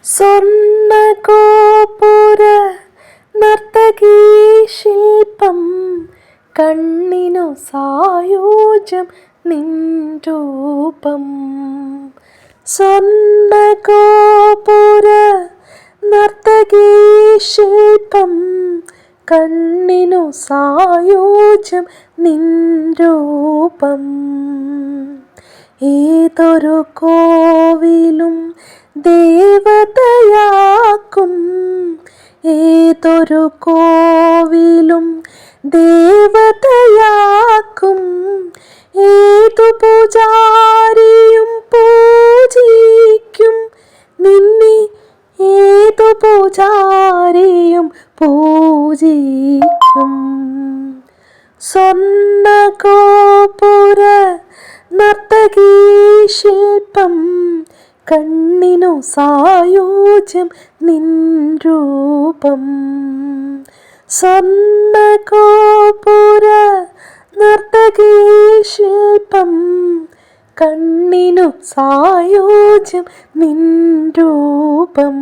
സ്വർണ്ണഗോപുര നർത്തകീ ശില്പം കണ്ണിനു സായൂജ്യം നിൻ രൂപം. സ്വർണ്ണഗോപുര നർത്തകീ ശില്പം കണ്ണിനു സായൂജ്യം നിൻ രൂപം. ഏതൊരു കോവിലും ദേവതയാക്കും, ഏതൊരു കോവിലും ദേവതയാക്കും, ഏതു പൂജാരിയും പൂജിക്കും നിന്നെ, ഏതു പൂജാരിയും പൂജിക്കും. സ്വർണ്ണഗോപുര നർത്തകീ ശില്പം കണ്ണിനു സായൂജ്യം നിൻ രൂപം. സ്വർണ്ണഗോപുര നർത്തകീ ശില്പം കണ്ണിനു സായൂജ്യം നിൻ രൂപം.